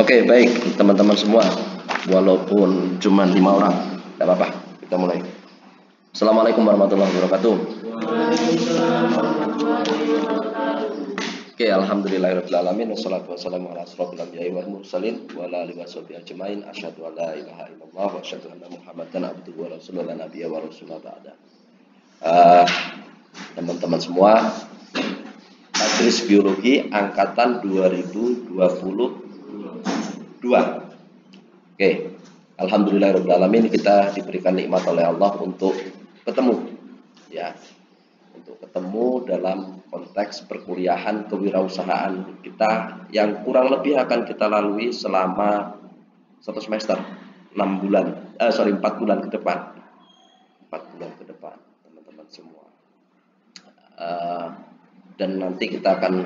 Oke, baik teman-teman semua. Walaupun cuma 5 orang, tidak apa-apa. Kita mulai. Assalamualaikum warahmatullahi wabarakatuh. Oke, alhamdulillahirrahmanirrahim. Wassalatu wassalamu ala asrofil anbiya'i wal mursalin wa ala alihi washabihi ajmain. Asyhadu an la ilaha illallah wa asyhadu anna Muhammadan abduhu wa rasuluhu la nabiyya wa rasulullah ba'da. Teman-teman semua, Tadris Biologi angkatan 2022. Oke, alhamdulillahirrahmanirrahim, kita diberikan nikmat oleh Allah untuk ketemu, ya, untuk ketemu dalam konteks perkuliahan kewirausahaan kita yang kurang lebih akan kita lalui selama 1 semester, 4 bulan ke depan, 4 bulan ke depan, teman-teman semua. Dan nanti kita akan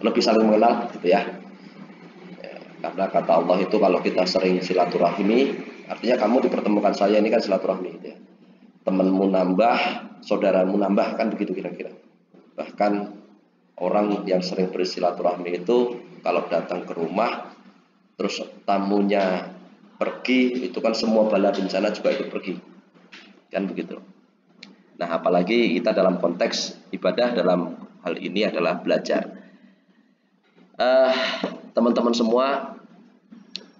lebih saling mengenal, gitu ya. Karena kata Allah itu kalau kita sering silaturahmi, artinya kamu dipertemukan saya ini kan silaturahmi, gitu ya. Temanmu nambah, saudaramu nambah, kan begitu kira-kira. Bahkan orang yang sering bersilaturahmi itu kalau datang ke rumah, terus tamunya pergi, itu kan semua bala bencana juga ikut pergi, kan begitu. Nah, apalagi kita dalam konteks ibadah, dalam hal ini adalah belajar. Teman-teman semua,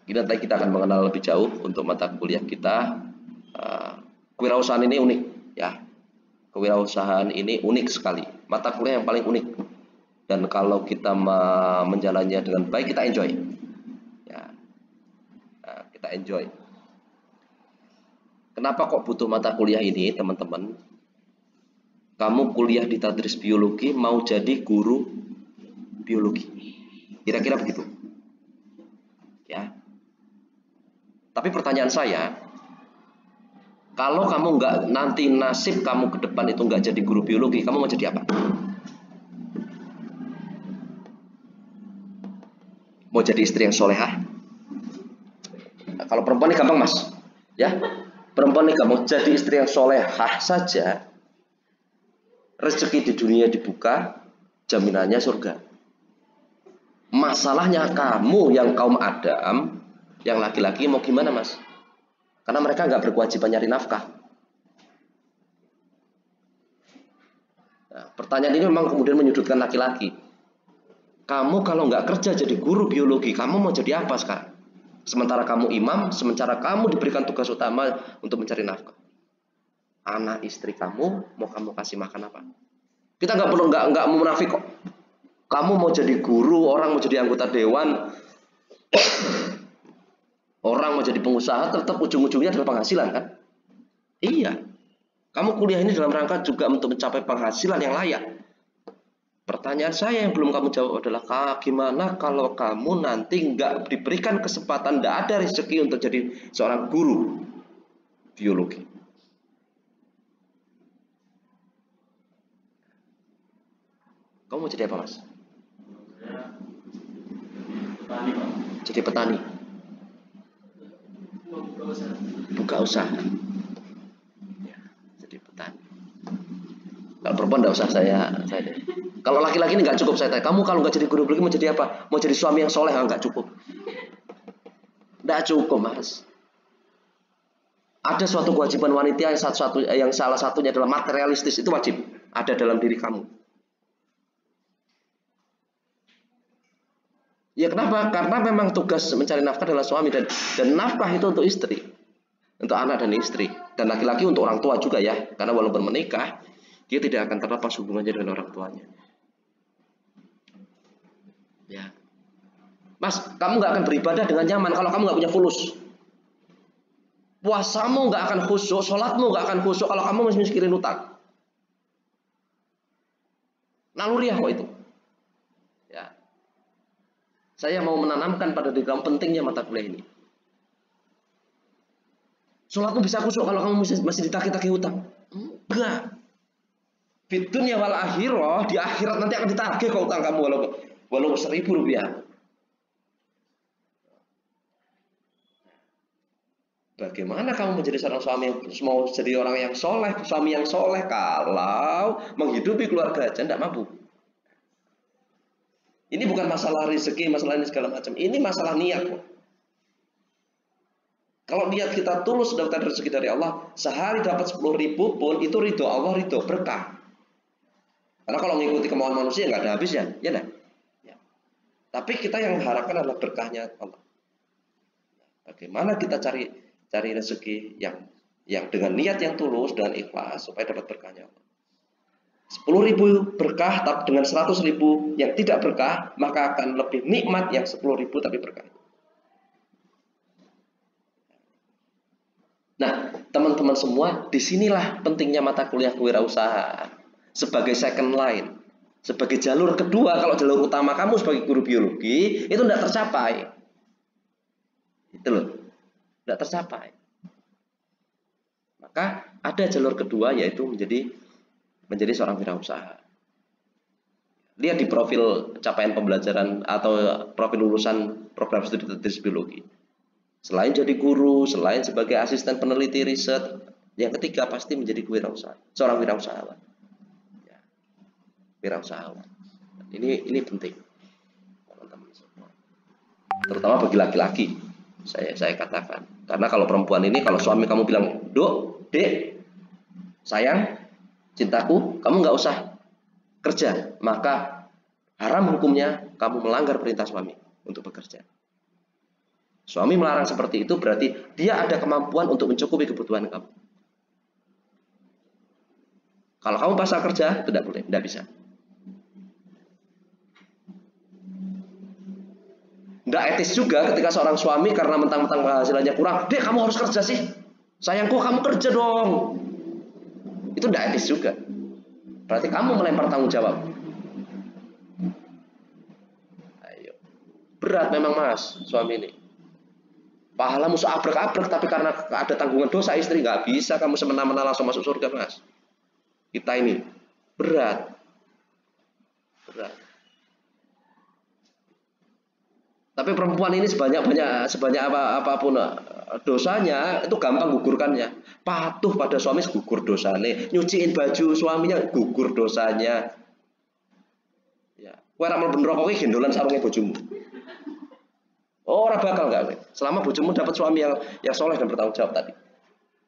nanti kita akan mengenal lebih jauh untuk mata kuliah kita. Kewirausahaan ini unik, ya. Kewirausahaan ini unik sekali, mata kuliah yang paling unik. Dan kalau kita menjalannya dengan baik, kita enjoy, ya. Kita enjoy. Kenapa kok butuh mata kuliah ini, teman-teman? Kamu kuliah di Tadris Biologi mau jadi guru biologi, kira-kira begitu, ya. Tapi pertanyaan saya, kalau kamu nggak, nanti nasib kamu ke depan itu nggak jadi guru biologi, kamu mau jadi apa? Mau jadi istri yang solehah? Nah, kalau perempuan ini gampang, mas, ya. Perempuan ini gampang, jadi istri yang solehah saja, rezeki di dunia dibuka, jaminannya surga. Masalahnya kamu yang kaum Adam, yang laki-laki mau gimana, mas? Karena mereka nggak berkewajiban nyari nafkah. Nah, pertanyaan ini memang kemudian menyudutkan laki-laki. Kamu kalau nggak kerja jadi guru biologi, kamu mau jadi apa sekarang? Sementara kamu imam, sementara kamu diberikan tugas utama untuk mencari nafkah. Anak istri kamu mau kamu kasih makan apa? Kita nggak mau munafik kok. Kamu mau jadi guru, orang mau jadi anggota dewan, orang mau jadi pengusaha, tetap ujung-ujungnya adalah penghasilan, kan? Iya. Kamu kuliah ini dalam rangka juga untuk mencapai penghasilan yang layak. Pertanyaan saya yang belum kamu jawab adalah, gimana kalau kamu nanti nggak diberikan kesempatan, nggak ada rezeki untuk jadi seorang guru biologi? Kamu mau jadi apa, mas? Petani, Pak. Jadi petani. Buka usaha. Ya, jadi petani. Kalau perempuan nggak usah saya deh. Kalau laki-laki ini nggak cukup saya tanya. Kamu kalau nggak jadi guru biologi mau jadi apa? Mau jadi suami yang soleh? Nggak cukup. Nggak cukup, mas. Ada suatu kewajiban wanita yang salah satunya adalah materialistis, itu wajib ada dalam diri kamu. Ya kenapa? Karena memang tugas mencari nafkah adalah suami, dan nafkah itu untuk istri, untuk anak dan istri, dan laki-laki untuk orang tua juga, ya. Karena walaupun menikah, dia tidak akan terlepas hubungannya dengan orang tuanya. Ya, mas, kamu nggak akan beribadah dengan nyaman kalau kamu nggak punya fulus. Puasamu nggak akan khusyuk, sholatmu nggak akan khusyuk kalau kamu masih mikirin utang. Naluriah kok itu. Ya. Saya mau menanamkan pada diri kamu pentingnya mata kuliah ini. Sholatmu bisa khusyuk kalau kamu masih ditagih-tagih utang? Enggak. Fitunya wal akhirah, di akhirat nanti akan ditagih kok utang kamu walau 1.000 rupiah. Bagaimana kamu menjadi seorang suami yang mau jadi orang yang soleh, suami yang soleh kalau menghidupi keluarga aja tidak mampu? Ini bukan masalah rezeki, masalah ini segala macam. Ini masalah niat. Kalau niat kita tulus dapat rezeki dari Allah, sehari dapat 10.000 pun itu ridho Allah, ridho berkah. Karena kalau mengikuti kemauan manusia nggak ada habisnya, ya enggak? Ya. Tapi kita yang harapkan adalah berkahnya Allah. Bagaimana kita cari rezeki yang dengan niat yang tulus dan ikhlas supaya dapat berkahnya Allah. 10.000 berkah tapi dengan 100.000 yang tidak berkah, maka akan lebih nikmat yang 10.000 tapi berkah. Nah, teman-teman semua, disinilah pentingnya mata kuliah kewirausahaan sebagai second line, sebagai jalur kedua. Kalau jalur utama kamu sebagai guru biologi itu tidak tercapai, itu loh, tidak tercapai. Maka ada jalur kedua, yaitu menjadi seorang wirausaha. Lihat di profil capaian pembelajaran atau profil lulusan program studi biologi. Selain jadi guru, selain sebagai asisten peneliti riset, yang ketiga pasti menjadi seorang wirausahawan. Ya, wirausahawan. Ini penting, teman-teman semua. Terutama bagi laki-laki, saya katakan. Karena kalau perempuan ini, kalau suami kamu bilang, Dek, sayang, cintaku, kamu nggak usah kerja, maka haram hukumnya kamu melanggar perintah suami untuk bekerja. Suami melarang seperti itu berarti dia ada kemampuan untuk mencukupi kebutuhan kamu. Kalau kamu paksa kerja, tidak boleh, tidak bisa. Nggak etis juga ketika seorang suami karena mentang-mentang penghasilannya kurang, Dek, kamu harus kerja sih. Sayangku, kamu kerja dong. Itu nggak etis juga. Berarti kamu melempar tanggung jawab. Ayo. Berat memang mas, suami ini. Pahalamu seabrek-abrek, tapi karena ada tanggungan dosa istri, nggak bisa kamu semena-mena langsung masuk surga mas. Kita ini berat. Tapi perempuan ini sebanyak apapun dosanya itu gampang gugurkannya. Patuh pada suami gugur dosanya, nyuciin baju suaminya gugur dosanya. Ya, kowe ora mlebu neraka iki gendolan sarunge bojomu. Ora bakal enggak. Selama bojomu dapat suami yang soleh dan bertanggung jawab tadi.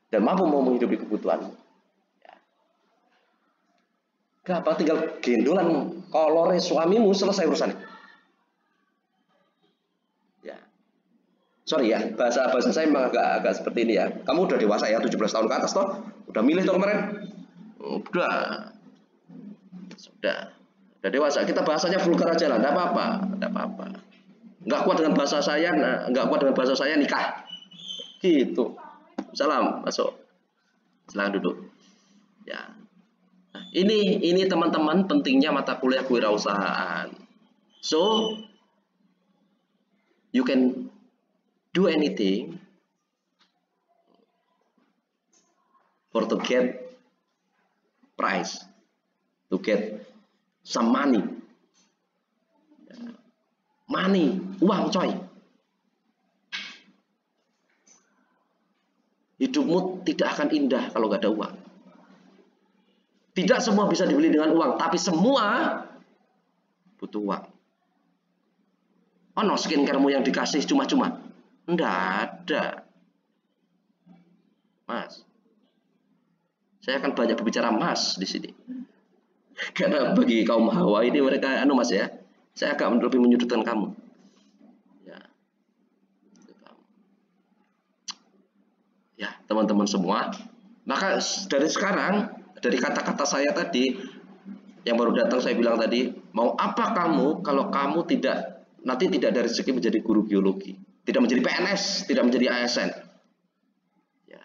Dan mampu mau menghidupi kebutuhanmu. Ya. Gak tinggal gendolan kolore suamimu, selesai urusannya. Sorry ya, bahasa saya memang agak seperti ini ya. Kamu udah dewasa ya, 17 tahun ke atas toh? Udah milih toh kemarin? Sudah dewasa. Kita bahasanya vulgar aja lah, enggak apa-apa. Enggak kuat dengan bahasa saya, nikah. Gitu. Salam, masuk. Silakan duduk. Ya. Nah, ini teman-teman pentingnya mata kuliah kewirausahaan. So, you can do anything for to get prize, to get some money. Uang coy. Hidupmu tidak akan indah kalau nggak ada uang. Tidak semua bisa dibeli dengan uang, tapi semua butuh uang. Ono skincare-mu yang dikasih cuma-cuma? Enggak ada. Mas, saya akan banyak berbicara mas di sini. Karena bagi kaum Hawa ini mereka mas ya. Saya agak lebih menyudutkan kamu. Ya, teman-teman semua. Maka dari sekarang, dari kata-kata saya tadi yang baru datang saya bilang tadi, mau apa kamu kalau kamu nanti tidak dari rezeki menjadi guru biologi, tidak menjadi PNS, tidak menjadi ASN. Ya.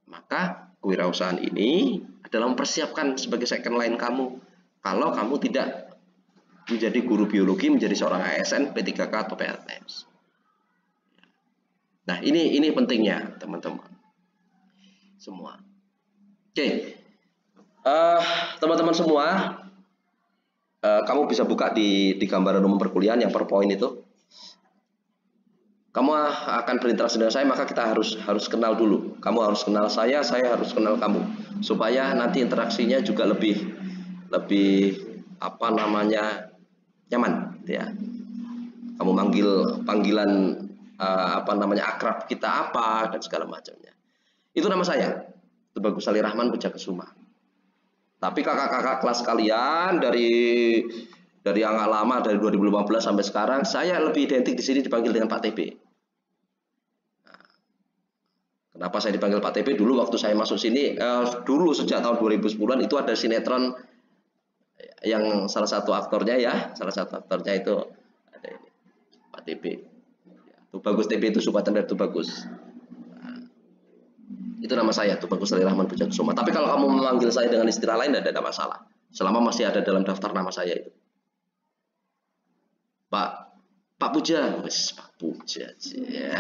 Maka kewirausahaan ini adalah mempersiapkan sebagai second line kamu. Kalau kamu tidak menjadi guru biologi, menjadi seorang ASN, P3K atau PNS. Nah, ini pentingnya teman-teman semua. Oke, teman-teman semua, kamu bisa buka di gambaran umum perkuliahan yang PowerPoint itu. Kamu akan berinteraksi dengan saya, maka kita harus kenal dulu. Kamu harus kenal saya harus kenal kamu, supaya nanti interaksinya juga lebih apa namanya nyaman, gitu ya. Kamu manggil panggilan apa namanya akrab kita apa dan segala macamnya. Itu nama saya, Tubagus Ali Rahman Pujakusuma. Tapi kakak-kakak kelas kalian dari yang lama dari 2015 sampai sekarang, saya lebih identik di sini dipanggil dengan Pak TB. Nah, kenapa saya dipanggil Pak TB? Dulu waktu saya masuk sini, dulu sejak tahun 2010-an itu ada sinetron yang salah satu aktornya itu ada ini, Pak TB. Tubagus TB itu singkatan dari Tubagus. Itu nama saya, Tubagus Ali Rahman Pujakusuma. Tapi kalau kamu memanggil saya dengan istilah lain, tidak ada masalah. Selama masih ada dalam daftar nama saya itu. Pak Puja, Pak Puja, ya.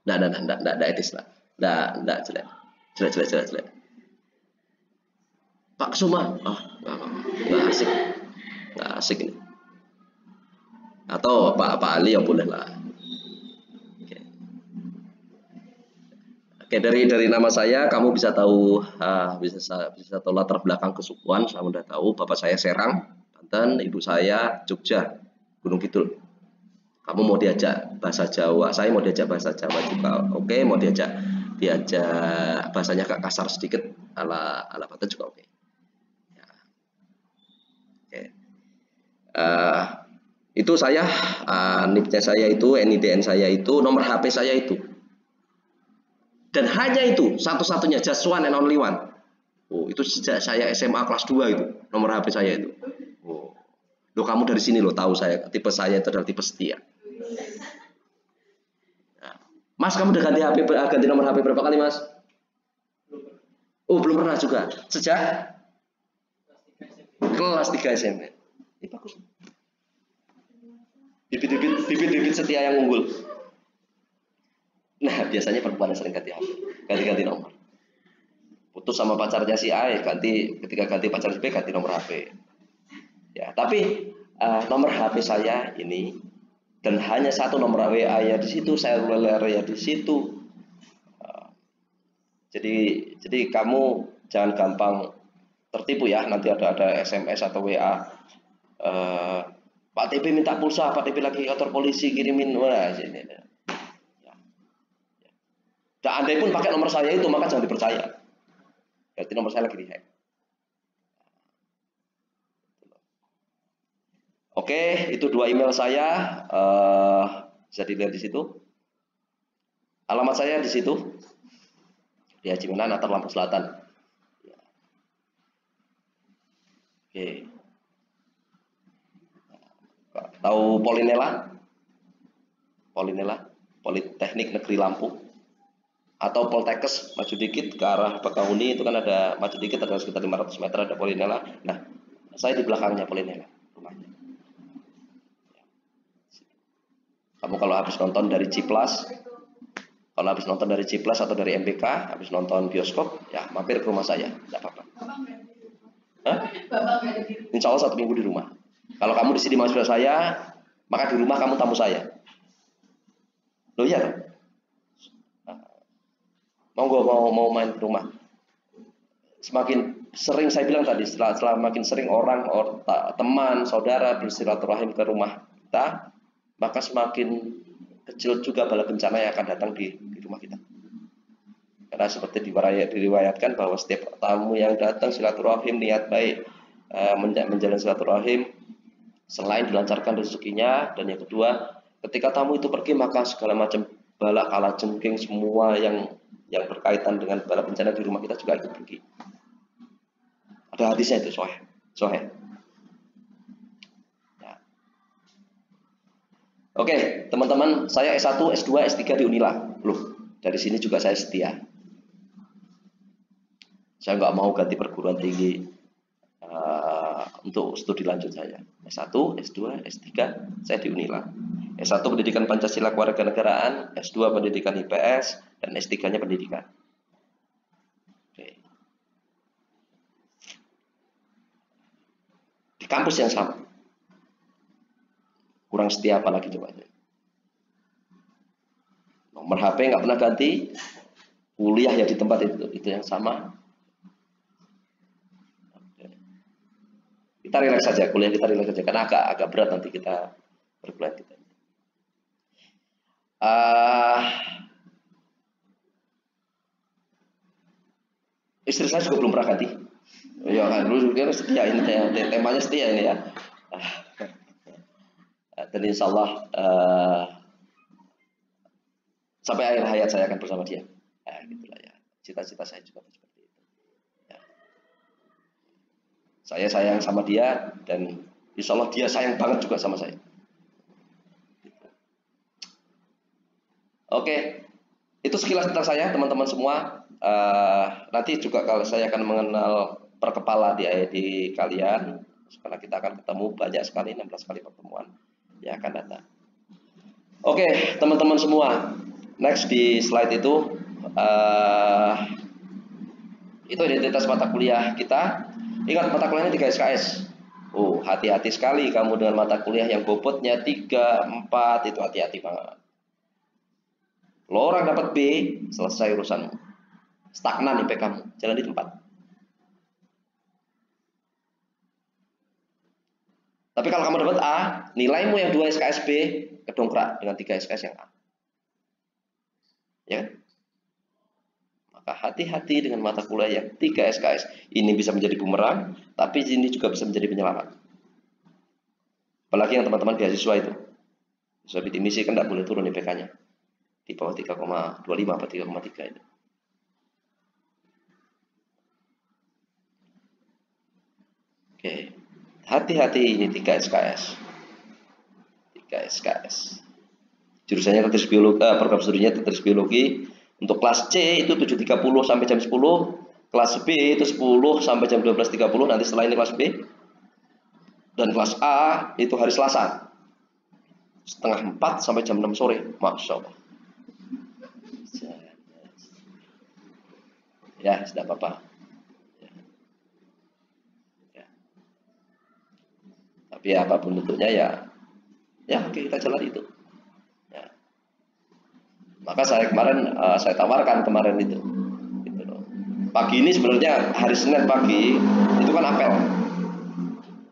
Nggak etis lah. Nggak jelek. Pak Suma, nggak asik ini. Atau Pak Ali ya boleh lah. Oke, dari nama saya kamu bisa tahu bisa tahu latar belakang kesukuan. Saya udah tahu, bapak saya Serang, Banten, ibu saya Jogja, Gunung Kidul. Kamu mau diajak bahasa Jawa, saya mau diajak bahasa Jawa juga. Oke, mau diajak bahasanya agak kasar sedikit ala Banten juga oke. Ya. Oke. Itu saya NIP-nya saya itu, NIDN saya itu, nomor HP saya itu. Dan hanya itu, satu-satunya, just one and only one. Oh, itu sejak saya SMA kelas 2 itu, nomor HP saya itu. Oh. Loh, kamu dari sini loh tahu saya, tipe saya itu adalah tipe setia. Nah, Mas, kamu udah ganti nomor HP berapa kali, Mas? Oh, belum pernah juga. Sejak kelas 3 SMP. Ini bagus. Bibit-bibit setia yang unggul. Nah, biasanya perempuan yang sering ganti nomor. Putus sama pacarnya si A, ketika ganti pacar si B, ganti nomor HP. Ya, tapi nomor HP saya ini, dan hanya satu nomor WA ya di situ, seluler ya di situ. Jadi kamu jangan gampang tertipu ya. Nanti ada SMS atau WA. Pak TB minta pulsa, Pak TB lagi kantor polisi, kirimin sini. Dan andai pun pakai nomor saya itu, maka jangan dipercaya. Berarti nomor saya lagi dihack. Oke, itu 2 email saya. Bisa dilihat di situ. Alamat saya di situ. Di Haji Menan atau Lampung Selatan. Oke. Tahu Polinela? Politeknik Negeri Lampung. Atau Poltekkes, maju dikit ke arah Bakahuni itu kan ada, maju dikit ada sekitar 500 meter ada Polinela. Nah, saya di belakangnya Polinela rumahnya. Kamu kalau habis nonton dari Ciplas, atau dari MBK, habis nonton bioskop, ya mampir ke rumah saya, tidak apa-apa. Insya Allah 1 minggu di rumah. Kalau kamu di sini mahasiswa saya, maka di rumah kamu tamu saya. Loh iya kan? Mau main ke rumah. Semakin sering saya bilang tadi, setelah makin sering teman, saudara bersilaturahim ke rumah kita, maka semakin kecil juga bala bencana yang akan datang di rumah kita. Karena seperti diriwayatkan bahwa setiap tamu yang datang silaturahim niat baik menjalin silaturahim, selain dilancarkan rezekinya, dan yang kedua, ketika tamu itu pergi maka segala macam bala kalajengking semua yang berkaitan dengan bala bencana di rumah kita juga ikut pergi. Ada hadisnya itu, sahih. Ya. Oke, teman-teman, saya S1, S2, S3 di Unila. Loh, dari sini juga saya setia. Saya nggak mau ganti perguruan tinggi untuk studi lanjut saya. S1, S2, S3, saya di Unila. S1 pendidikan Pancasila Kewarganegaraan, S2 pendidikan IPS, dan S3-nya pendidikan. Oke. Di kampus yang sama. Kurang setia apalagi coba. Nomor HP nggak pernah ganti, kuliah ya di tempat itu yang sama. Kita relax saja, kuliah kita relax saja, karena agak berat nanti kita berkuliah kita. Istri saya juga belum pernah ganti. Ya kan, dulu dia setia ini ya, temanya setia ini ya. Dan insya Allah sampai akhir hayat saya akan bersama dia. Ya, gitulah ya. Cita-cita saya juga seperti itu. Ya. Saya sayang sama dia dan insya Allah dia sayang banget juga sama saya. Oke, itu sekilas tentang saya teman-teman semua. Nanti juga kalau saya akan mengenal per kepala di kalian, karena kita akan ketemu banyak sekali, 16 kali pertemuan yang akan datang. Oke, teman-teman semua, next di slide itu identitas mata kuliah kita. Ingat, mata kuliahnya 3 SKS. Hati-hati sekali kamu dengan mata kuliah yang bobotnya 3, 4, itu hati-hati banget. Lo orang dapat B, selesai urusanmu. Stagnan IP kamu, jalan di tempat. Tapi kalau kamu dapat A, nilaimu yang 2 SKS B kedongkrak dengan 3 SKS yang A. Ya. Maka hati-hati dengan mata kuliah yang 3 SKS. Ini bisa menjadi bumerang, tapi ini juga bisa menjadi penyelamat. Apalagi yang teman-teman beasiswa itu. Beasiswa bidik misi kan tidak boleh turun IPK-nya. Di bawah 3,25 atau 3,3 itu. Oke. Hati-hati, ini 3 SKS. 3 SKS. Jurusannya tetris biologi, program studinya tetris biologi. Untuk kelas C itu 7.30 sampai jam 10. Kelas B itu 10 sampai jam 12.30. Nanti setelah ini kelas B. Dan kelas A itu hari Selasa. Setengah 4 sampai jam 6 sore. Masya Allah. Ya, sudah apa-apa. Ya. Tapi apapun bentuknya ya oke, kita jalan itu. Ya. Maka saya kemarin saya tawarkan kemarin itu. Gitu loh. Pagi ini sebenarnya hari Senin pagi itu kan apel.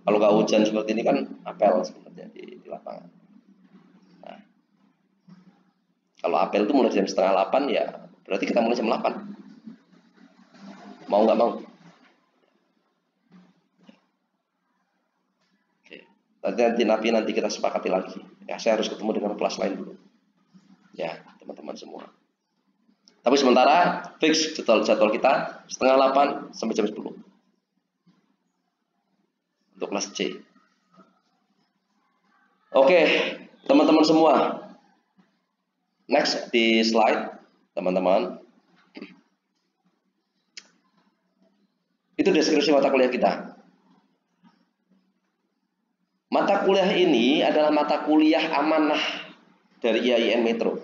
Kalau nggak hujan seperti ini kan apel sebenarnya di lapangan. Nah, kalau apel itu mulai jam setengah 8 ya berarti kita mulai jam 8. Mau nggak mau? Oke. Nanti kita sepakati lagi. Ya, saya harus ketemu dengan kelas lain dulu. Ya, teman-teman semua. Tapi sementara fix jadwal kita setengah 8 sampai jam 10 untuk kelas C. Oke, teman-teman semua. Next di slide, teman-teman. Itu deskripsi mata kuliah kita. Mata kuliah ini adalah mata kuliah amanah dari IAIN Metro.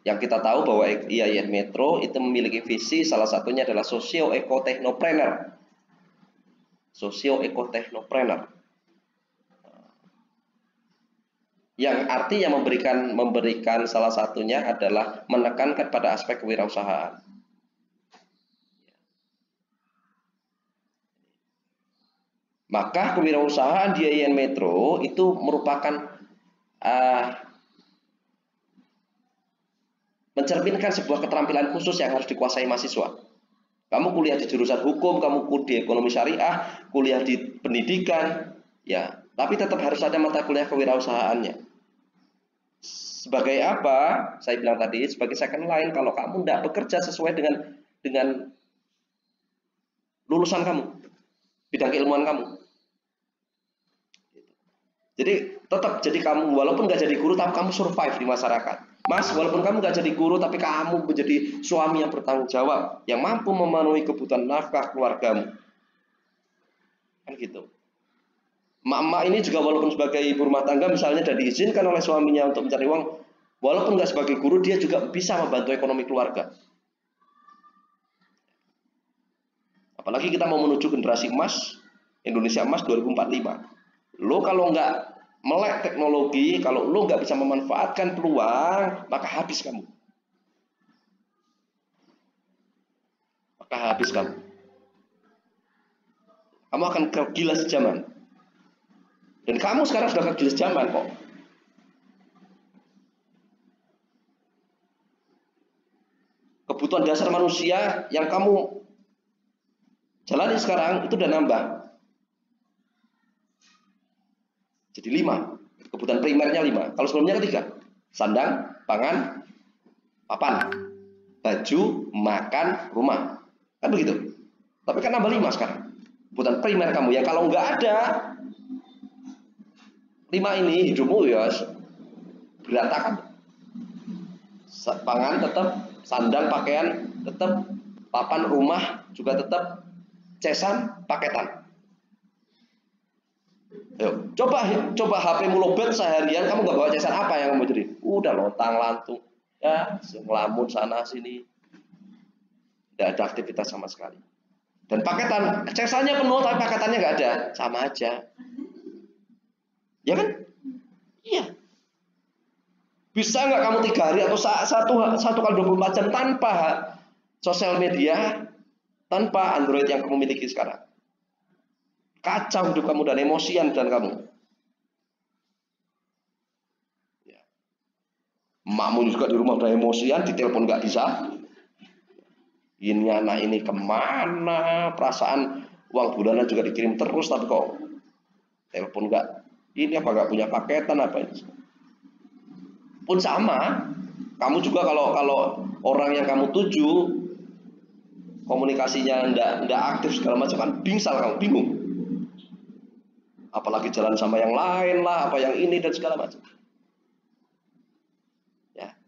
Yang kita tahu bahwa IAIN Metro itu memiliki visi, salah satunya adalah socio-eko-teknopreneur. Socio-eko-teknopreneur. Yang artinya memberikan salah satunya adalah menekankan pada aspek kewirausahaan. Maka kewirausahaan di IAIN Metro itu merupakan mencerminkan sebuah keterampilan khusus yang harus dikuasai mahasiswa. Kamu kuliah di jurusan hukum, kamu kuliah di ekonomi syariah, kuliah di pendidikan, ya, tapi tetap harus ada mata kuliah kewirausahaannya. Sebagai apa? Saya bilang tadi, sebagai second line kalau kamu tidak bekerja sesuai dengan lulusan kamu, bidang keilmuan kamu. Jadi tetap jadi kamu, walaupun nggak jadi guru, tapi kamu survive di masyarakat. Mas, walaupun kamu nggak jadi guru, tapi kamu menjadi suami yang bertanggung jawab, yang mampu memenuhi kebutuhan nafkah keluargamu. Kan gitu. Emak-emak ini juga walaupun sebagai ibu rumah tangga, misalnya sudah diizinkan oleh suaminya untuk mencari uang, walaupun nggak sebagai guru, dia juga bisa membantu ekonomi keluarga. Apalagi kita mau menuju generasi emas, Indonesia emas 2045. Lo kalau nggak melek teknologi, kalau lo nggak bisa memanfaatkan peluang, maka habis kamu. Maka habis kamu. Kamu akan gila sejaman. Dan kamu sekarang sudah kegilis zaman kok. Kebutuhan dasar manusia yang kamu jalani sekarang itu udah nambah. Jadi 5. Kebutuhan primernya 5. Kalau sebelumnya 3. Sandang, pangan, papan, baju, makan, rumah. Kan begitu. Tapi kan nambah 5 sekarang. Kebutuhan primer kamu yang kalau nggak ada 5 ini hidupmu ya berantakan. Pangan tetap, sandang, pakaian tetap, papan, rumah juga tetap, cesan, paketan. Ayo, coba HP-mu lobet seharian, kamu nggak bawa cesan, apa yang kamu jadi? Udah lontang lantung, ya, ngelamun sana sini, tidak ada aktivitas sama sekali. Dan paketan, cesannya penuh tapi paketannya nggak ada, sama aja, ya kan? Iya. Bisa nggak kamu 3 hari atau satu kali 24 jam tanpa sosial media, tanpa Android yang kamu miliki sekarang? Kacau hidup kamu dan emosian dan kamu. Ya. Emakmu juga di rumah udah emosian, ditelepon nggak bisa. Ini anak ini kemana? Perasaan uang bulanan juga dikirim terus, tapi kok telepon nggak? Ini apa nggak punya paketan apa ini? Pun sama. Kamu juga kalau orang yang kamu tuju komunikasinya nggak aktif segala macam kan bingsal, kamu bingung. Apalagi jalan sama yang lain lah, apa yang ini dan segala macam. Ya.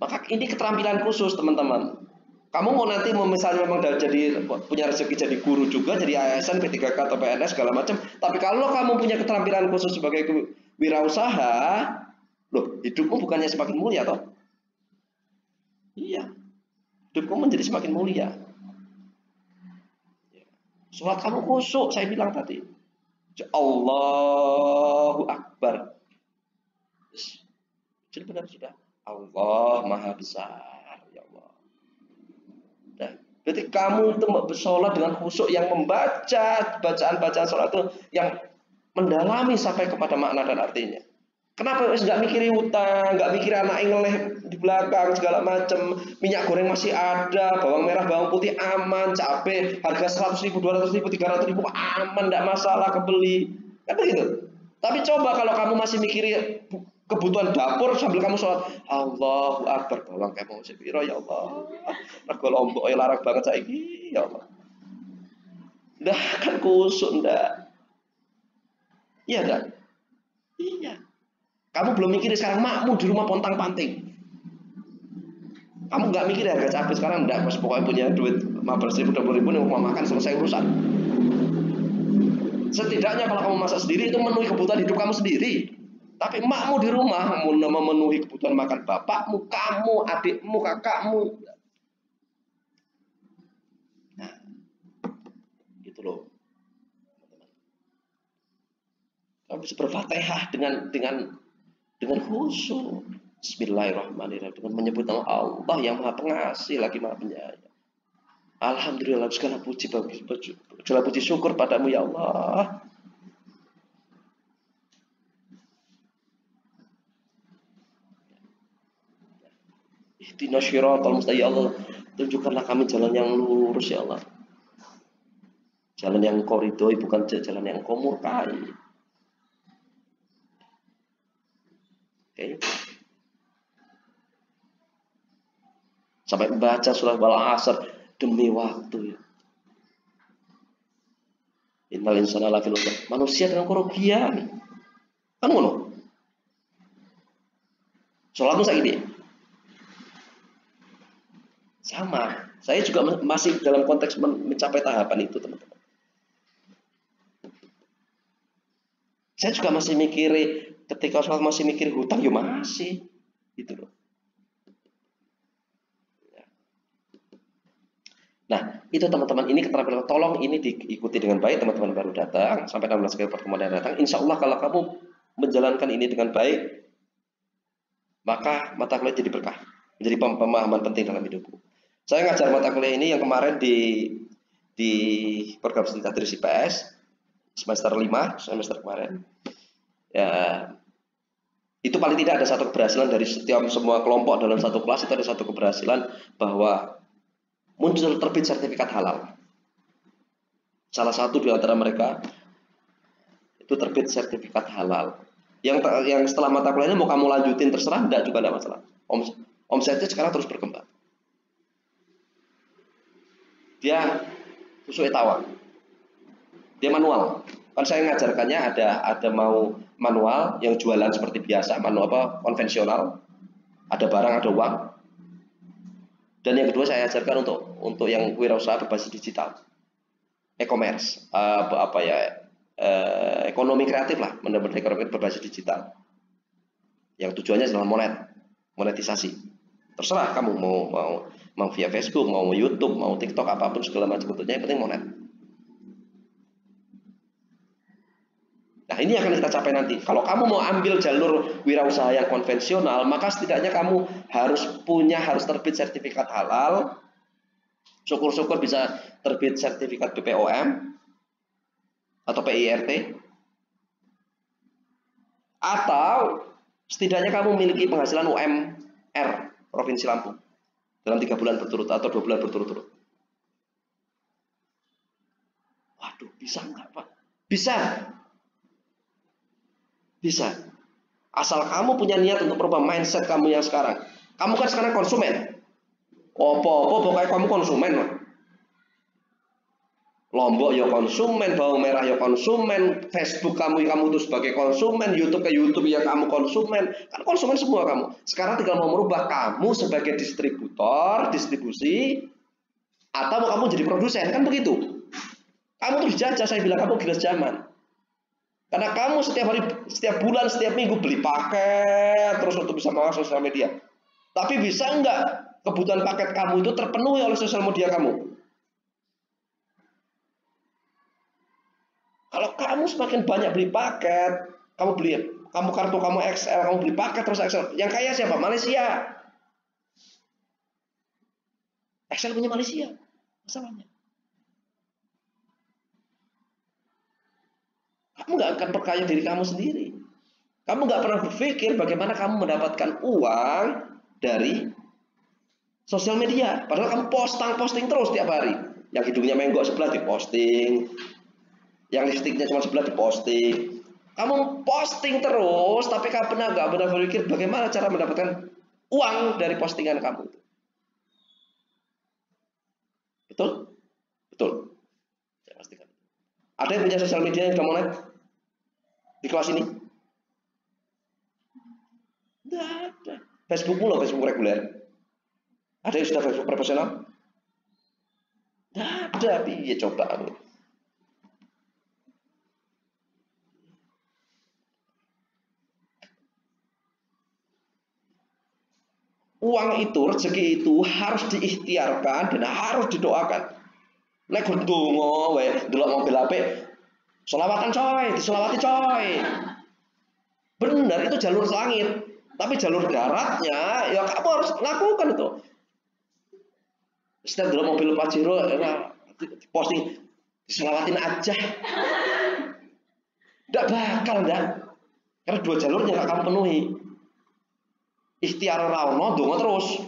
Maka ini keterampilan khusus teman-teman. Kamu mau nanti misalnya memang jadi punya rezeki jadi guru juga, jadi ASN, P3K atau PNS segala macam. Tapi kalau kamu punya keterampilan khusus sebagai wirausaha, loh hidupmu bukannya semakin mulia toh? Iya. Hidupmu menjadi semakin mulia. Sholat kamu khusyuk, saya bilang tadi. Allahu Akbar. Jadi benar sudah. Allah Maha Besar, ya Allah. Nah, berarti kamu itu bersolat dengan khusyuk yang membaca bacaan-bacaan sholat itu yang mendalami sampai kepada makna dan artinya. Kenapa nggak mikirin utang, nggak mikirin anak yang ngeleh di belakang segala macam, minyak goreng masih ada, bawang merah, bawang putih aman, cabai harga 100.000, 200.000, 300.000 aman, nggak masalah kebeli, kan begitu. Tapi coba kalau kamu masih mikirin kebutuhan dapur sambil kamu sholat, Allahu Akbar, bawang kamu sepiro ya Allah, rego lombok ya larang banget saya ini, ya Allah. Nggak akan kusuk, nggak. Iya nggak? Iya. Kamu belum mikir sekarang makmu di rumah pontang-panting. Kamu nggak mikir harga cabai sekarang, enggak, pas pokoknya punya duit 15.000, 20.000 nih mau makan selesai urusan. Setidaknya kalau kamu masak sendiri itu memenuhi kebutuhan hidup kamu sendiri. Tapi makmu di rumah memenuhi kebutuhan makan bapakmu, kamu, adikmu, kakakmu. Nah, gitu loh. Kamu bisa berfatihah dengan khusyuk. Bismillahirrahmanirrahim, dengan menyebut nama Allah yang Maha Pengasih lagi Maha Penyayang. Alhamdulillah, segala puji syukur padamu ya Allah. Ihdinas siratal mustaqim ya Allah, tunjukkanlah kami jalan yang lurus ya Allah. Jalan yang Kau ridhoi, bukan jalan yang Kau murkai. Oke. Sampai membaca surah Al-Asr demi waktu ya. Innal insana lafi khusr. Manusia dengan kerugian. Kan ngono. Salatmu saiki. Sama. Saya juga masih dalam konteks mencapai tahapan itu, teman-teman. Saya juga masih mikirin ketika sholat masih mikir hutang, ya masih gitu loh. Nah, itu teman-teman, ini keterampilan. Tolong ini diikuti dengan baik teman-teman baru datang sampai 16 kali pertemuan yang datang. Insya Allah kalau kamu menjalankan ini dengan baik, maka mata kuliah jadi berkah, menjadi pemahaman penting dalam hidupku. Saya ngajar mata kuliah ini yang kemarin di program studi tadris IPS. semester 5, semester kemarin. Ya, itu paling tidak ada satu keberhasilan dari setiap semua kelompok dalam satu kelas, itu ada satu keberhasilan bahwa muncul terbit sertifikat halal. Salah satu di antara mereka itu terbit sertifikat halal. Yang setelah mata kuliahnya mau kamu lanjutin terserah, enggak juga enggak masalah. Omsetnya sekarang terus berkembang. Dia sesuai tawar. Dia manual. Kan saya ngajarkannya ada mau manual yang jualan seperti biasa, manual konvensional. Ada barang, ada uang. Dan yang kedua saya ajarkan untuk yang wirausaha berbasis digital. E-commerce, ekonomi kreatif lah, benar-benar ekonomi berbasis digital. Yang tujuannya adalah monetisasi. Terserah kamu mau via Facebook, mau YouTube, mau TikTok, apapun segala macam bentuknya, yang penting monet. Nah, ini akan kita capai nanti. Kalau kamu mau ambil jalur wirausaha yang konvensional, maka setidaknya kamu harus terbit sertifikat halal. Syukur-syukur bisa terbit sertifikat BPOM atau PIRT. Atau setidaknya kamu memiliki penghasilan UMR Provinsi Lampung dalam 3 bulan berturut atau 2 bulan berturut-turut. Waduh, bisa nggak Pak? Bisa. Bisa. Asal kamu punya niat untuk merubah mindset kamu yang sekarang. Kamu kan sekarang konsumen. Opo-opo pokoknya kamu konsumen. Lombok ya konsumen, bawang merah ya konsumen, Facebook kamu tuh sebagai konsumen, YouTube ya kamu konsumen. Kan konsumen semua kamu. Sekarang tinggal mau merubah kamu sebagai distributor, distribusi, atau mau kamu jadi produsen, kan begitu. Kamu terus jajah, saya bilang kamu gila zaman. Karena kamu setiap hari, setiap bulan, setiap minggu beli paket terus untuk bisa masuk sosial media. Tapi bisa enggak kebutuhan paket kamu itu terpenuhi oleh sosial media kamu? Kalau kamu semakin banyak beli paket, kamu kartu kamu XL, kamu beli paket terus XL. Yang kaya siapa? Malaysia. XL punya Malaysia. Masalahnya. Kamu nggak akan perkaya diri kamu sendiri. Kamu nggak pernah berpikir bagaimana kamu mendapatkan uang dari sosial media. Padahal kamu posting terus tiap hari. Yang hidungnya menggok sebelah diposting, yang lipstiknya cuma sebelah diposting. Kamu posting terus, tapi kamu nggak pernah berpikir bagaimana cara mendapatkan uang dari postingan kamu. Betul? Betul. Saya pastikan. Ada yang punya sosial media yang sudah mulai di kelas ini? Tidak ada. Facebookmu loh, Facebook reguler. Ada yang sudah Facebook profesional? Tidak ada. Iya coba. Uang itu, rezeki itu harus diikhtiarkan dan harus didoakan. Nek ndonga wae delok mobil apik, selawatan coy, diselawati coy. Benar itu jalur langit. Tapi jalur daratnya ya kamu harus lakukan itu. Setiap delok mobil Pajero posting diselawatin aja. Enggak bakal enggak. Karena 2 jalurnya enggak kamu penuhi. Ikhtiar ora ono, ndonga terus.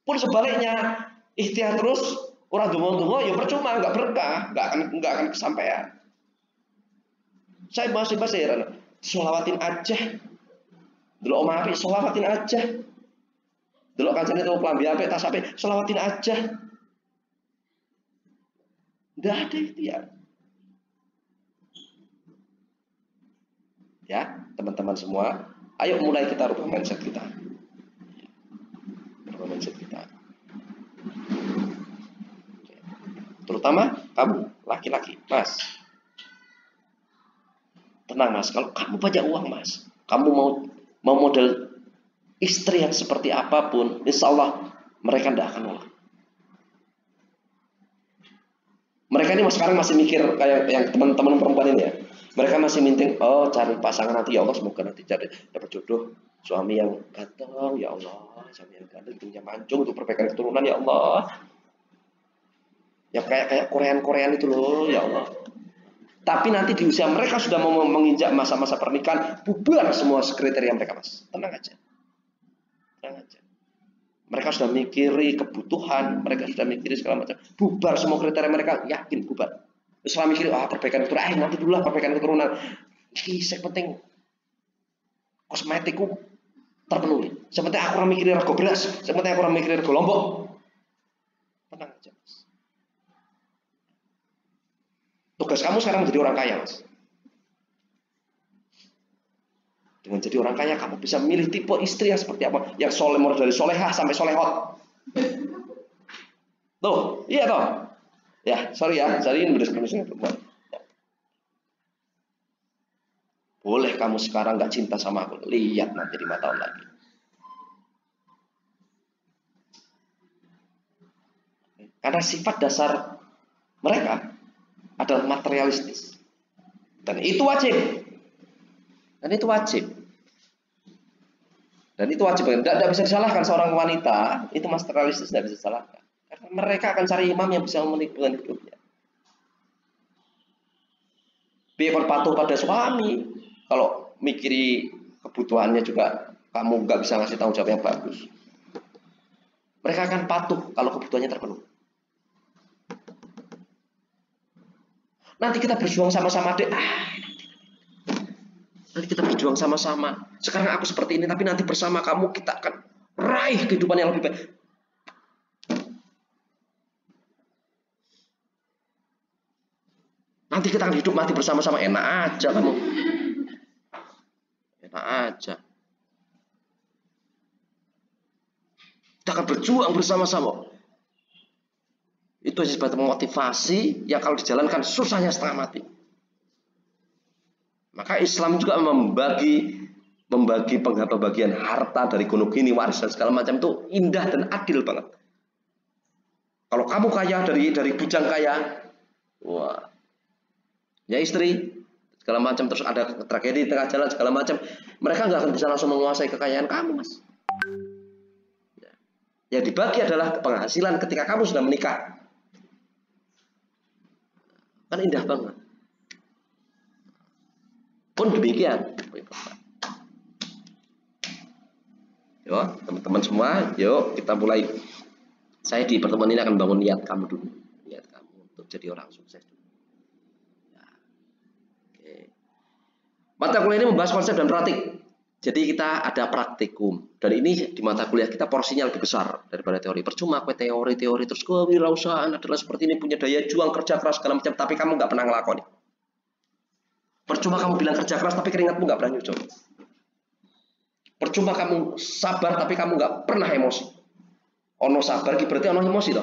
Pun sebaliknya, ikhtiar terus, orang dongo-dongo ya percuma, nggak berkah, nggak akan kesampaian. Saya masih heran, solawatin aja, delok omah apik, solawatin aja, delok kancane itu klambi apik, tas apik, solawatin aja. Nggak ada ikhtiar. Ya, teman-teman semua, ayo mulai kita rubah mindset kita. Rubah mindset kita. Terutama kamu, laki-laki, Mas. Tenang Mas, kalau kamu banyak uang Mas, kamu mau model istri yang seperti apapun, insya Allah mereka tidak akan nolak. Mereka ini sekarang masih mikir kayak yang teman-teman perempuan ini ya. Mereka masih minting, oh cari pasangan nanti ya Allah, semoga nanti dapat jodoh suami yang ganteng ya Allah, suami yang ganteng punya mancung untuk perbaikan keturunan ya Allah. Ya kayak Korean itu loh ya Allah. Tapi nanti di usia mereka sudah mau menginjak masa-masa pernikahan, bubar semua kriteria mereka, Mas. Tenang aja. Tenang aja. Mereka sudah mikiri kebutuhan, mereka sudah mikiri segala macam. Bubar semua kriteria mereka, yakin bubar. Setelah mikir, perbaikan keturunan, nanti dulu lah perbaikan keturunan. Ini yang penting kosmetikku terpenuhi. Seperti aku orang mikirin rego beras, seperti aku orang mikirin rego lombok. Tenang aja, Mas. Tugas kamu sekarang menjadi orang kaya, Mas. Dengan jadi orang kaya, kamu bisa memilih tipe istri yang seperti apa. Yang soleh, mulai dari solehah sampai solehot. Tuh, iya toh. Ya, sorry ya, jadi ini berdiskriminasi perempuan. Boleh kamu sekarang gak cinta sama aku, lihat nanti 5 tahun lagi. Karena sifat dasar mereka adalah materialistis. Dan itu wajib. Dan itu wajib. Tidak bisa disalahkan seorang wanita, itu materialistis tidak bisa disalahkan. Karena mereka akan cari imam yang bisa memenuhi kebutuhan hidupnya. Biar patuh pada suami, kalau mikiri kebutuhannya juga kamu nggak bisa ngasih tanggung jawab yang bagus. Mereka akan patuh kalau kebutuhannya terpenuhi. Nanti kita berjuang sama-sama deh. Nanti kita berjuang sama-sama. Sekarang aku seperti ini, tapi nanti bersama kamu kita akan raih kehidupan yang lebih baik. Nanti kita akan hidup mati bersama-sama. Enak aja kamu. Enak aja. Kita akan berjuang bersama-sama. Itu sebagai motivasi yang kalau dijalankan susahnya setengah mati. Maka Islam juga membagi bagian harta dari gunung gini, warisan segala macam itu indah dan adil banget. Kalau kamu kaya dari bujang kaya, wah, ya istri segala macam, terus ada tragedi di tengah jalan segala macam, mereka nggak akan bisa langsung menguasai kekayaan kamu, Mas. Ya dibagi adalah penghasilan ketika kamu sudah menikah. Kan indah banget. Pun demikian. Yo, teman-teman semua, yuk kita mulai. Saya di pertemuan ini akan bangun niat kamu dulu. Niat kamu untuk jadi orang sukses dulu. Ya. Oke. Mata kuliah ini membahas konsep dan praktik. Jadi kita ada praktikum. Dan ini di mata kuliah kita porsinya lebih besar daripada teori. Percuma aku teori terus kewirausahaan adalah seperti ini, punya daya juang, kerja keras segala macam, tapi kamu nggak pernah ngelakoni. Percuma kamu bilang kerja keras tapi keringatmu nggak pernah nyucuk. Percuma kamu sabar tapi kamu nggak pernah emosi. Ono sabar berarti ono emosi toh.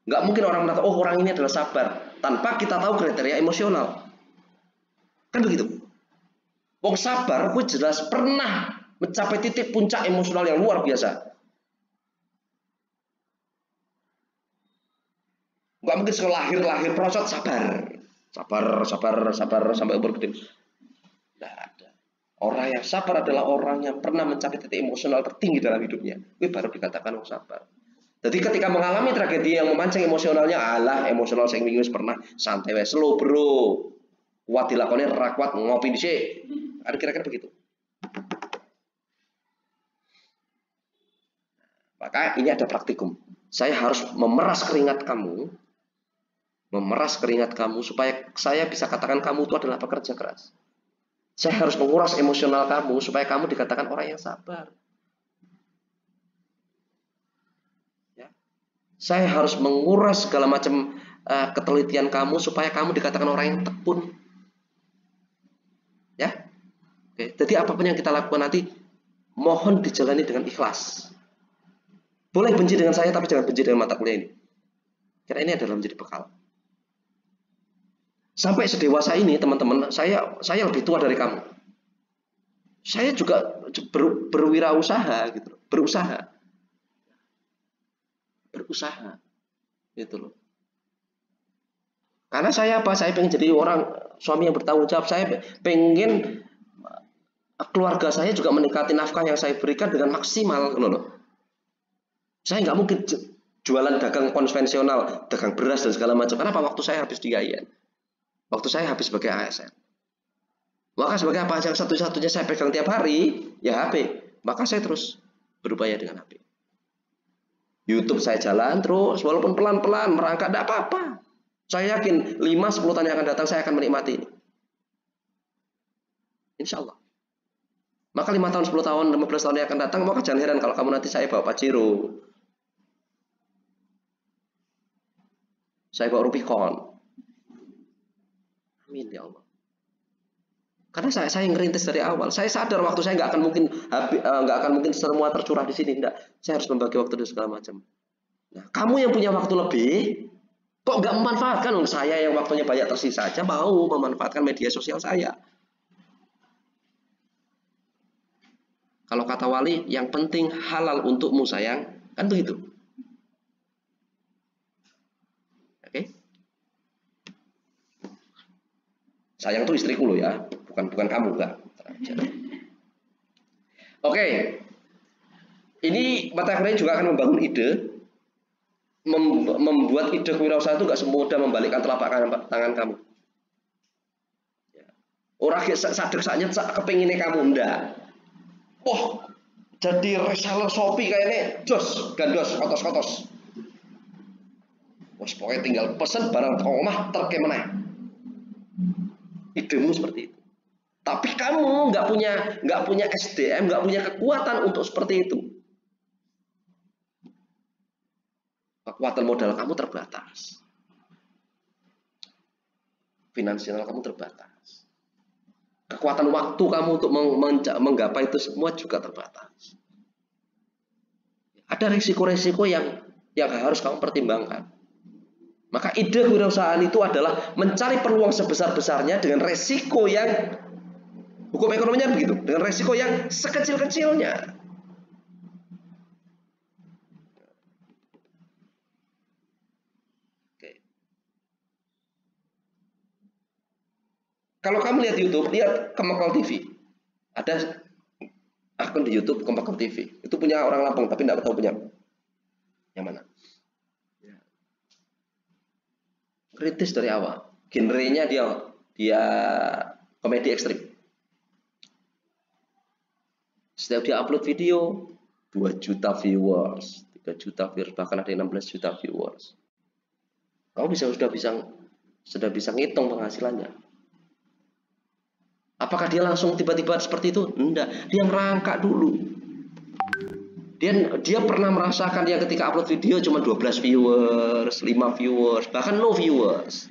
Nggak mungkin orang mengatakan oh orang ini adalah sabar tanpa kita tahu kriteria emosional. Kan begitu. Wong sabar gue jelas pernah mencapai titik puncak emosional yang luar biasa. Nggak mungkin lahir prosot sabar sampai umur gede. Tidak ada. Orang yang sabar adalah orang yang pernah mencapai titik emosional tertinggi dalam hidupnya. Itu baru dikatakan orang sabar. Jadi ketika mengalami tragedi yang memancing emosionalnya, alah emosional sing wingi wis pernah santai wae, slow bro. Kuat dilakoni ra kuat ngopi dhisik. Ada kira-kira begitu. Maka ini ada praktikum. Saya harus memeras keringat kamu supaya saya bisa katakan kamu itu adalah pekerja keras. Saya harus menguras emosional kamu supaya kamu dikatakan orang yang sabar. Ya. Saya harus menguras segala macam ketelitian kamu supaya kamu dikatakan orang yang tekun. Ya. Oke. Jadi apapun yang kita lakukan nanti mohon dijalani dengan ikhlas. Boleh benci dengan saya tapi jangan benci dengan mata kuliah ini. Karena ini adalah menjadi bekal. Sampai sedewasa ini teman-teman, saya lebih tua dari kamu. Saya juga berwirausaha gitu, berusaha gitu loh. Karena saya pengen jadi orang suami yang bertanggung jawab. Saya pengen keluarga saya juga menikmati nafkah yang saya berikan dengan maksimal loh. Saya nggak mungkin jualan dagang konvensional, dagang beras dan segala macam. Kenapa waktu saya habis di Yayan? Waktu saya habis sebagai ASN. Maka sebagai apa yang satu-satunya saya pegang tiap hari, ya HP. Maka saya terus berupaya dengan HP. YouTube saya jalan terus, walaupun pelan-pelan, merangkak, tidak apa-apa. Saya yakin 5-10 tahun yang akan datang, saya akan menikmati ini. Insya Allah. Maka 5 tahun, 10 tahun, 15 tahun yang akan datang, maka jangan heran kalau kamu nanti saya bawa Pajero. Saya bawa Rubicon. Amin ya Allah. Karena saya ngerintis dari awal. Saya sadar waktu saya nggak akan mungkin semua tercurah di sini. Enggak. Saya harus membagi waktu dan segala macam. Nah, kamu yang punya waktu lebih, kok nggak memanfaatkan? Saya yang waktunya banyak tersisa aja mau memanfaatkan media sosial saya. Kalau kata wali, yang penting halal untukmu sayang, kan begitu. Oke? Sayang tuh istriku loh ya, bukan kamu enggak. Oke. Ini mata kuliah juga akan membangun ide, membuat ide kewirausahaan itu nggak semudah membalikkan telapak tangan kamu. Orang sadek-sadeknya kepinginnya kamu ndak. Wah, jadi reseller Shopee kayaknya jos, gandos, kotos-kotos. Wes pokoknya tinggal pesen barang teko omah terke meneh. Idemu seperti itu. Tapi kamu nggak punya SDM, nggak punya kekuatan untuk seperti itu. Kekuatan modal kamu terbatas. Finansial kamu terbatas. Kekuatan waktu kamu untuk menggapai itu semua juga terbatas. Ada risiko-risiko yang harus kamu pertimbangkan. Maka ide kewirausahaan itu adalah mencari peluang sebesar-besarnya dengan resiko yang hukum ekonominya begitu, dengan resiko yang sekecil-kecilnya. Oke. Kalau kamu lihat YouTube, lihat Kemekol TV. Ada akun di YouTube Kemekol TV. Itu punya orang Lampung, tapi tidak tahu punya yang mana. Kritis dari awal. Genrenya dia komedi ekstrim. Setiap dia upload video 2 juta viewers, 3 juta viewers, bahkan ada 16 juta viewers. Kamu sudah bisa ngitung penghasilannya. Apakah dia langsung tiba-tiba seperti itu? Enggak, dia merangkak dulu. Dia pernah merasakan dia ketika upload video cuma 12 viewers, 5 viewers, bahkan no viewers.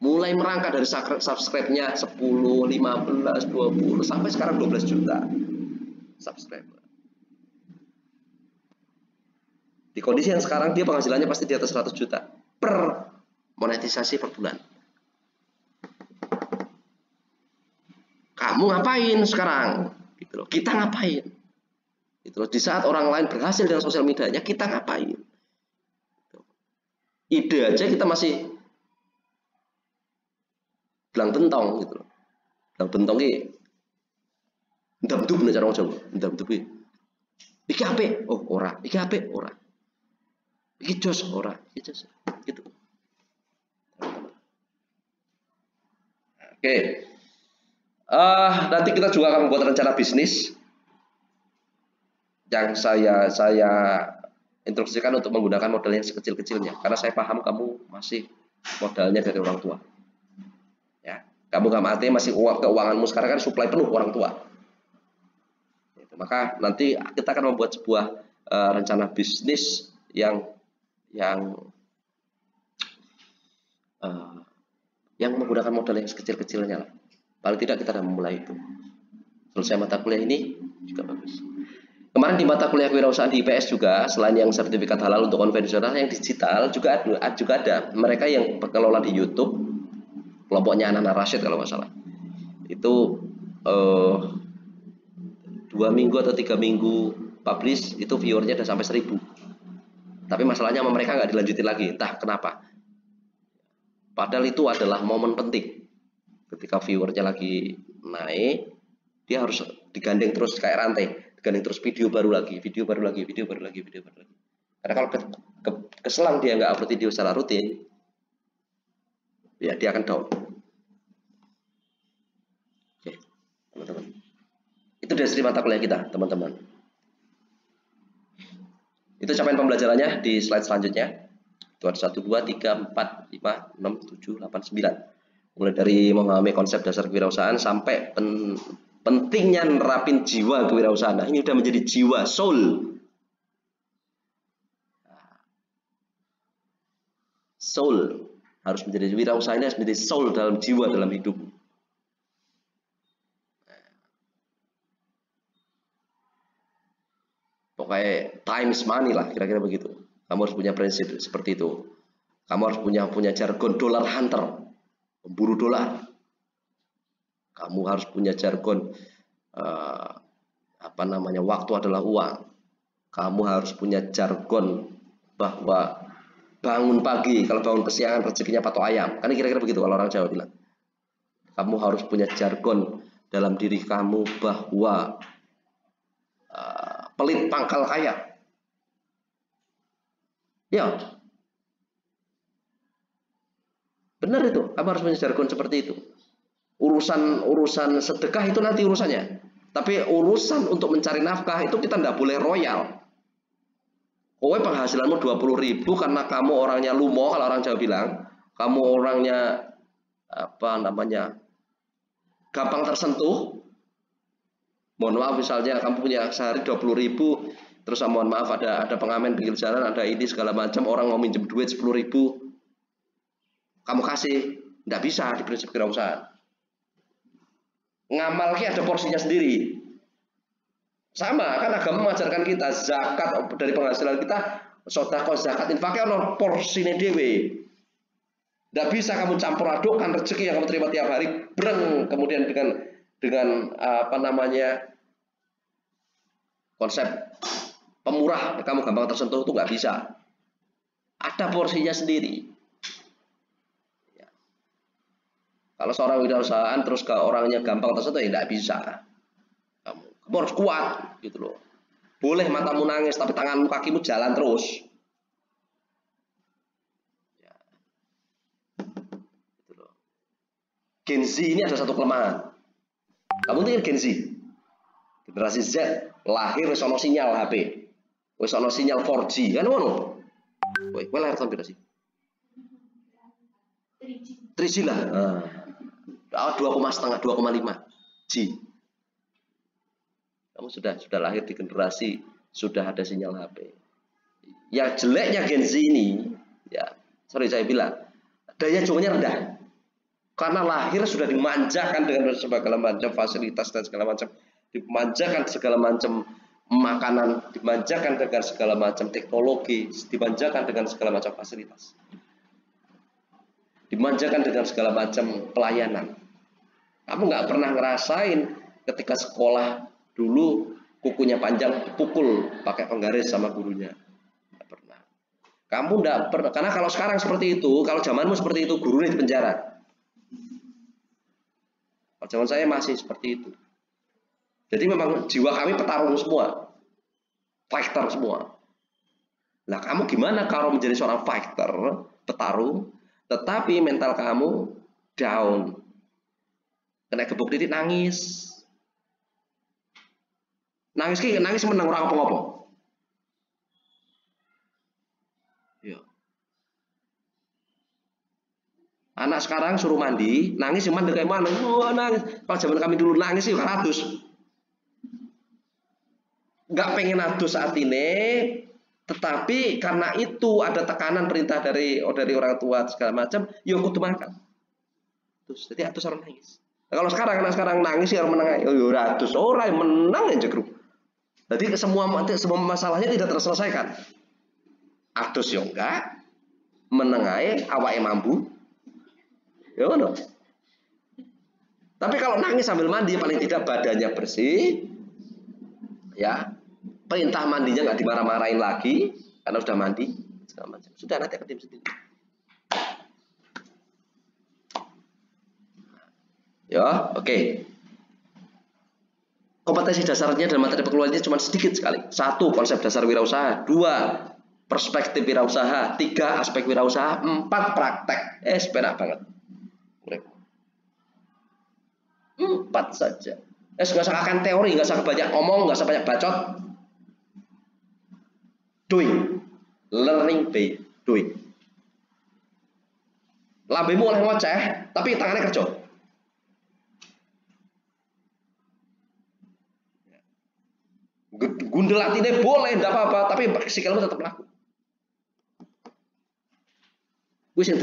Mulai merangkak dari subscribe-nya 10, 15, 20, sampai sekarang 12 juta subscriber. Di kondisi yang sekarang dia penghasilannya pasti di atas 100 juta per monetisasi per bulan. Kamu ngapain sekarang? Gitu loh. Kita ngapain? Gitu loh. Di saat orang lain berhasil dengan sosial medianya, kita ngapain? Ide aja kita masih belang bentong gitu loh. Belang bentong ki ndam-ndum nek cara wong Jawa. Ndam-ndum ki. Iki apik, oh ora. Iki apik, ora. Iki jos, ora. Iki jos. Gitu. Oke. Nanti kita juga akan membuat rencana bisnis yang saya instruksikan untuk menggunakan modal yang sekecil-kecilnya, karena saya paham kamu masih modalnya dari orang tua. Ya, kamu nggak mati masih keuanganmu sekarang kan suplai penuh orang tua. Maka nanti kita akan membuat sebuah rencana bisnis yang menggunakan modal yang sekecil-kecilnya lah. Paling tidak kita sudah memulai itu. Selesai mata kuliah ini juga bagus. Kemarin di mata kuliah kewirausahaan di IPS juga, selain yang sertifikat halal untuk konvensional, yang digital juga ada. Mereka yang berkelola di YouTube, kelompoknya Anak Rashid kalau nggak salah. Itu 2 minggu atau 3 minggu publish, itu viewernya udah sampai 1000. Tapi masalahnya sama mereka nggak dilanjutin lagi, entah kenapa. Padahal itu adalah momen penting. Ketika viewernya lagi naik, dia harus digandeng terus kayak rantai, digandeng terus video baru lagi. Karena kalau keselang dia nggak upload video secara rutin, ya dia akan down. Oke, teman-teman. Itu dari segi mata kuliah kita, teman-teman. Itu capaian pembelajarannya di slide selanjutnya. Itu ada 1, 2, 3, 4, 5, 6, 7, 8, 9. Mulai dari memahami konsep dasar kewirausahaan sampai pentingnya nerapin jiwa kewirausahaan. Nah, ini udah menjadi jiwa, soul. Soul harus menjadi wirausaha, ini harus menjadi soul dalam jiwa, dalam hidup. Pokoknya time is money lah, kira-kira begitu. Kamu harus punya prinsip seperti itu. Kamu harus punya jargon dollar hunter, pemburu dolar. Kamu harus punya jargon waktu adalah uang. Kamu harus punya jargon bahwa bangun pagi, kalau bangun kesiangan rezekinya patok ayam. Kan kira-kira begitu kalau orang Jawa bilang. Kamu harus punya jargon dalam diri kamu bahwa pelit pangkal kaya. Ya, benar itu. Kamu harus punya jargon seperti itu. Urusan sedekah itu nanti urusannya. Tapi urusan untuk mencari nafkah itu kita tidak boleh royal. Kowe penghasilanmu 20.000 karena kamu orangnya lumo, kalau orang Jawa bilang, kamu orangnya gampang tersentuh. Mohon maaf, misalnya kamu punya sehari 20.000, terus mohon maaf ada pengamen pinggir jalan, ada ini segala macam, orang mau minjem duit 10.000, kamu kasih, tidak bisa di prinsip kewirausahaan. Ngamalnya ada porsinya sendiri. Sama kan agama mengajarkan kita zakat dari penghasilan kita, sedekah, zakat, infaknya ono porsine dhewe. Tidak bisa kamu campur adukkan rezeki yang kamu terima tiap hari, breng, kemudian dengan konsep pemurah, kamu gampang tersentuh, itu nggak bisa. Ada porsinya sendiri. Ya. Kalau seorang wirausahaan terus ke orangnya gampang tersentuh, ya nggak bisa. Kamu harus kuat, gitu loh. Boleh matamu nangis, tapi tanganmu, kakimu jalan terus. Ya. Gitu loh. Gen Z ini ada satu kelemahan. Kamu tuh Gen Z, generasi Z, lahir wis ono sinyal HP, wis ono sinyal 4G, kan ngono. Kowe lahir tahun berapa sih? 3G lah. 2,5 G. Kamu sudah lahir di generasi sudah ada sinyal HP. Yang jeleknya Gen Z ini, ya, saya bilang, daya juangnya rendah. Karena lahir sudah dimanjakan dengan segala macam fasilitas dan segala macam, dimanjakan segala macam makanan, dimanjakan dengan segala macam teknologi, dimanjakan dengan segala macam fasilitas, dimanjakan dengan segala macam pelayanan. Kamu nggak pernah ngerasain ketika sekolah dulu kukunya panjang dipukul pakai penggaris sama gurunya, nggak pernah. Kamu nggak pernah, karena kalau sekarang seperti itu, kalau zamanmu seperti itu, gurunya di penjara. Kalau zaman saya masih seperti itu. Jadi memang jiwa kami petarung semua, fighter semua. Nah, kamu gimana kalau menjadi seorang fighter, petarung, tetapi mental kamu down, kena gebuk titik nangis, nangis menang orang apa-apa. Ya. Anak sekarang suruh mandi, nangis cuman kayak mana? Oh, nangis. Kalau zaman kami dulu nangis sih 100. Nggak pengen adus saat ini, tetapi karena itu ada tekanan perintah dari orang tua segala macam, ya kudu makan. Terus jadi adus orang nangis. Nah, kalau sekarang anak sekarang nangis ya menang, ya adus orang menang aja grup. Jadi semua masalahnya tidak terselesaikan. Adus ya enggak, menengai awake mambu. Ya no. Tapi kalau nangis sambil mandi paling tidak badannya bersih, ya perintah mandinya nggak dimarah-marahin lagi karena sudah mandi, segala macam. Sudah nanti akan diam sendiri. Ya, oke. Kompetensi dasarnya dan materi pengeluarannya cuma sedikit sekali. 1, konsep dasar wirausaha. 2, perspektif wirausaha, 3 aspek wirausaha, 4 praktek. Penak banget. 4 saja. Gak usah akan teori, gak usah banyak ngomong, gak usah banyak bacot. Doing. Learning by doing. Lambemu oleh ngoceh, tapi tangannya kerja. Gundel atine boleh, ndak apa-apa, tapi sikilmu tetap laku. Wis yang